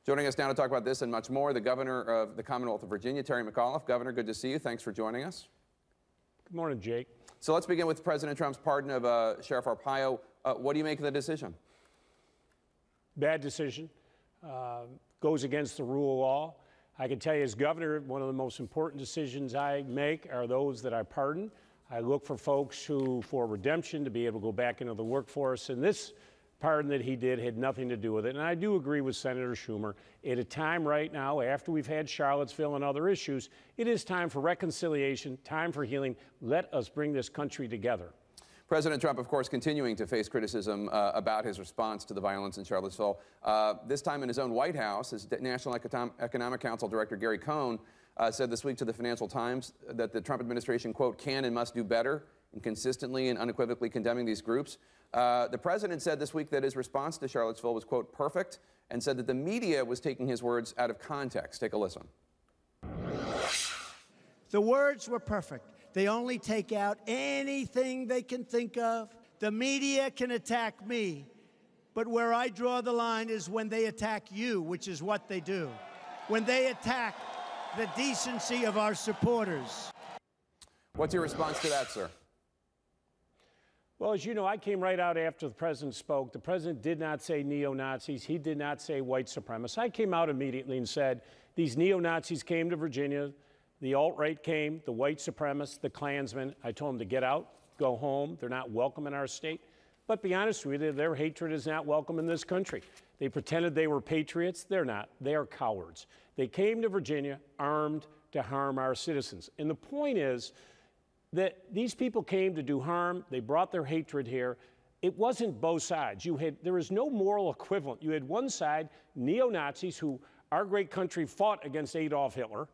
Joining us now to talk about this and much more, the governor of the Commonwealth of Virginia, Terry McAuliffe. Governor, good to see you. Thanks for joining us. Good morning, Jake. So let's begin with President Trump's pardon of Sheriff Arpaio. What do you make of the decision? Bad decision. Goes against the rule of law. I can tell you as governor, one of the most important decisions I make are those that I pardon. I look for folks who, for redemption, to be able to go back into the workforce. And this pardon that he did had nothing to do with it. And I do agree with Senator Schumer. At a time right now, after we've had Charlottesville and other issues, it is time for reconciliation, time for healing. Let us bring this country together. President Trump, of course, continuing to face criticism about his response to the violence in Charlottesville. This time in his own White House, his National Economic Council Director Gary Cohn said this week to the Financial Times that the Trump administration, quote, can and must do better in consistently and unequivocally condemning these groups. The president said this week that his response to Charlottesville was, quote, perfect, and said that the media was taking his words out of context. Take a listen. The words were perfect. They only take out anything they can think of. The media can attack me, but where I draw the line is when they attack you, which is what they do. When they attack the decency of our supporters. What's your response to that, sir? Well, as you know, I came right out after the president spoke. The president did not say neo-Nazis. He did not say white supremacists. I came out immediately and said, these neo-Nazis came to Virginia. The alt-right came, the white supremacists, the Klansmen. I told them to get out, go home. They're not welcome in our state. But be honest with you, their hatred is not welcome in this country. They pretended they were patriots. They're not. They are cowards. They came to Virginia armed to harm our citizens. And the point is that these people came to do harm. They brought their hatred here. It wasn't both sides. There is no moral equivalent. You had one side, neo-Nazis, who our great country fought against Adolf Hitler,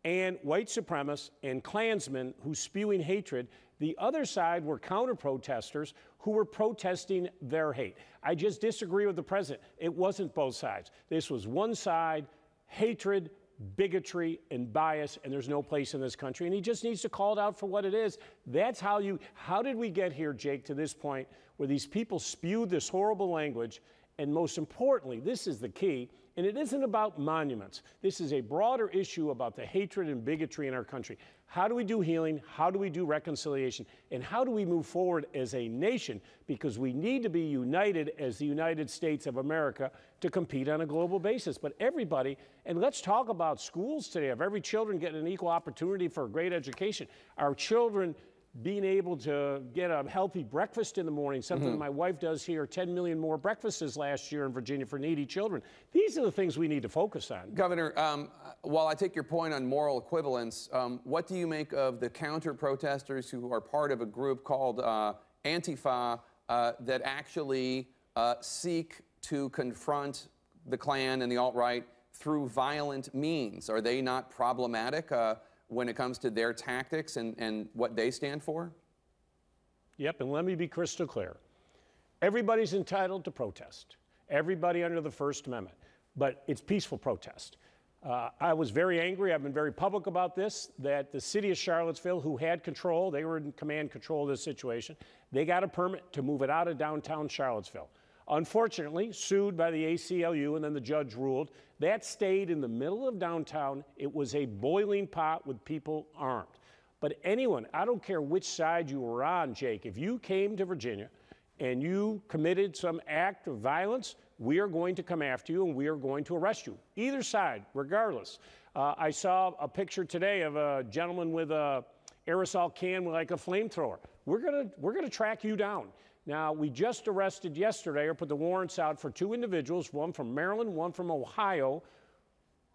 and white supremacists and Klansmen who spewing hatred. The other side were counter-protesters who were protesting their hate. I just disagree with the president. It wasn't both sides. This was one side, hatred, bigotry, and bias, and there's no place in this country. And he just needs to call it out for what it is. That's how did we get here, Jake, to this point where these people spewed this horrible language? And most importantly, this is the key, and it isn't about monuments. This is a broader issue about the hatred and bigotry in our country. How do we do healing? How do we do reconciliation? And how do we move forward as a nation? Because we need to be united as the United States of America to compete on a global basis. But everybody, and let's talk about schools today, of every children getting an equal opportunity for a great education. Our children being able to get a healthy breakfast in the morning, something my wife does here, 10 million more breakfasts last year in Virginia for needy children. These are the things we need to focus on. Governor, while I take your point on moral equivalence, what do you make of the counter-protesters who are part of a group called Antifa that actually seek to confront the Klan and the alt-right through violent means? Are they not problematic when it comes to their tactics and what they stand for? Yep, and let me be crystal clear. Everybody's entitled to protest. Everybody under the First Amendment, but it's peaceful protest. I was very angry, I've been very public about this, that the city of Charlottesville, who had control, they were in command control of this situation, they got a permit to move it out of downtown Charlottesville. Unfortunately, sued by the ACLU, and then the judge ruled. That stayed in the middle of downtown. It was a boiling pot with people armed. But anyone, I don't care which side you were on, Jake, if you came to Virginia and you committed some act of violence, we are going to come after you and we are going to arrest you. Either side, regardless. I saw a picture today of a gentleman with a aerosol can like a flamethrower. We're gonna track you down. Now, we just arrested yesterday, or put the warrants out for two individuals, one from Maryland, one from Ohio,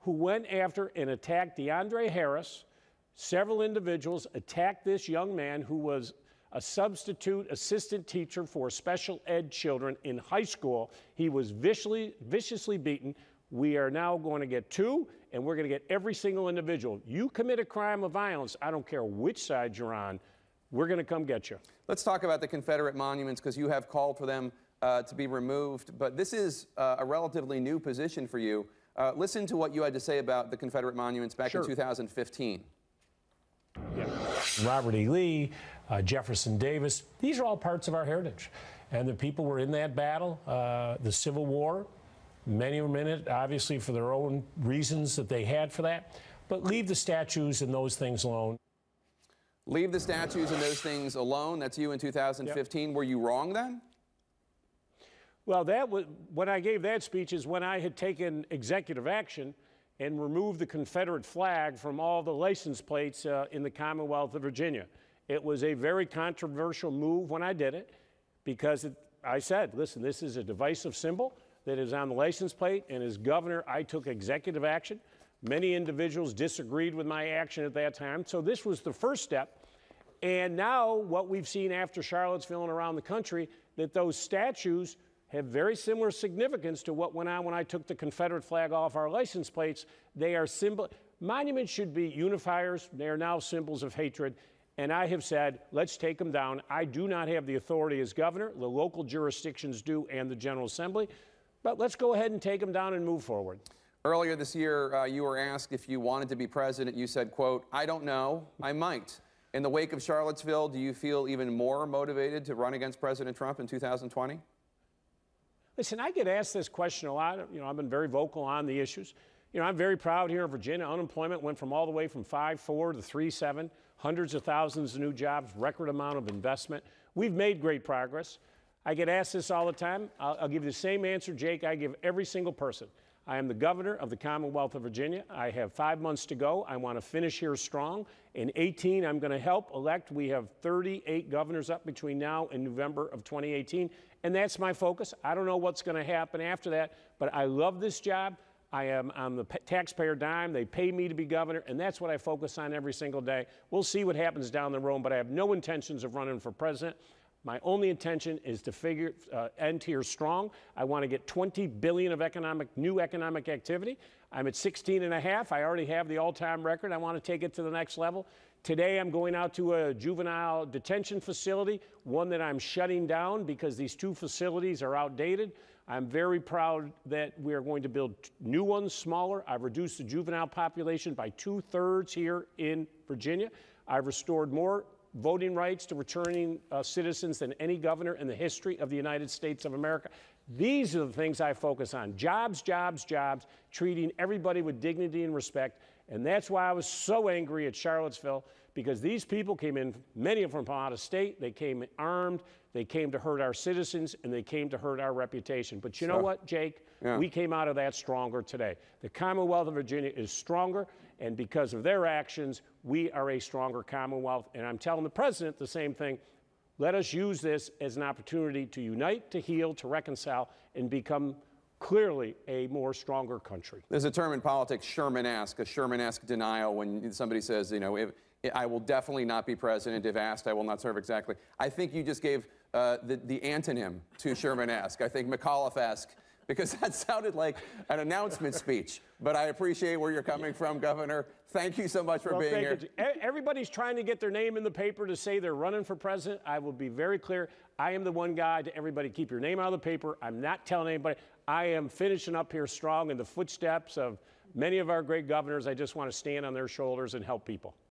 who went after and attacked DeAndre Harris. Several individuals attacked this young man who was a substitute assistant teacher for special ed children in high school. He was viciously beaten. We are now going to get two, and we're going to get every single individual. You commit a crime of violence, I don't care which side you're on, we're going to come get you. Let's talk about the Confederate monuments, because you have called for them to be removed. But this is a relatively new position for you. Listen to what you had to say about the Confederate monuments back in 2015. Yeah. Robert E. Lee, Jefferson Davis, these are all parts of our heritage. And the people were in that battle, the Civil War. Many were in it, obviously, for their own reasons that they had for that. But leave the statues and those things alone. Leave the statues and those things alone. That's you in 2015. Yep. Were you wrong then? Well, that was when I gave that speech is when I had taken executive action and removed the Confederate flag from all the license plates in the Commonwealth of Virginia. It was a very controversial move when I did it because I said, listen, this is a divisive symbol that is on the license plate, and as governor, I took executive action. Many individuals disagreed with my action at that time, so this was the first step. And now what we've seen after Charlottesville and around the country, that those statues have very similar significance to what went on when I took the Confederate flag off our license plates. They are monuments should be unifiers. They are now symbols of hatred. And I have said, let's take them down. I do not have the authority as governor. The local jurisdictions do and the General Assembly. But let's go ahead and take them down and move forward. Earlier this year, you were asked if you wanted to be president. You said, quote, I don't know, I might. In the wake of Charlottesville, do you feel even more motivated to run against President Trump in 2020? Listen, I get asked this question a lot. You know, I've been very vocal on the issues. You know, I'm very proud here in Virginia. Unemployment went from all the way from 5.4 to 3.7, hundreds of thousands of new jobs, record amount of investment. We've made great progress. I get asked this all the time. I'll give you the same answer, Jake, I give every single person. I am the governor of the Commonwealth of Virginia. I have 5 months to go. I want to finish here strong. In 18, I'm going to help elect. We have 38 governors up between now and November of 2018, and that's my focus. I don't know what's going to happen after that, but I love this job. I am on the taxpayer dime. They pay me to be governor, and that's what I focus on every single day. We'll see what happens down the road, but I have no intentions of running for president. My only intention is to end here strong. I want to get $20 billion of new economic activity. I'm at 16.5. I already have the all-time record. I want to take it to the next level. Today, I'm going out to a juvenile detention facility, one that I'm shutting down because these two facilities are outdated. I'm very proud that we are going to build new ones, smaller. I've reduced the juvenile population by 2/3 here in Virginia. I've restored more voting rights to returning citizens than any governor in the history of the United States of America. These are the things I focus on. Jobs, jobs, jobs, treating everybody with dignity and respect. And that's why I was so angry at Charlottesville, because these people came in, many of them from out of state. They came armed. They came to hurt our citizens, and they came to hurt our reputation. But you know what, Jake? Yeah. We came out of that stronger today. The Commonwealth of Virginia is stronger, and because of their actions, we are a stronger Commonwealth. And I'm telling the president the same thing. Let us use this as an opportunity to unite, to heal, to reconcile, and become clearly a more stronger country. There's a term in politics, Sherman-esque, a Sherman-esque denial when somebody says, you know, I will definitely not be president. If asked, I will not serve exactly. I think you just gave the antonym to Sherman-esque. I think McAuliffe-esque, because that sounded like an announcement speech. But I appreciate where you're coming from, Governor. Thank you so much for being here. Everybody's trying to get their name in the paper to say they're running for president. I will be very clear. I am the one guy to everybody, keep your name out of the paper. I'm not telling anybody. I am finishing up here strong in the footsteps of many of our great governors. I just want to stand on their shoulders and help people.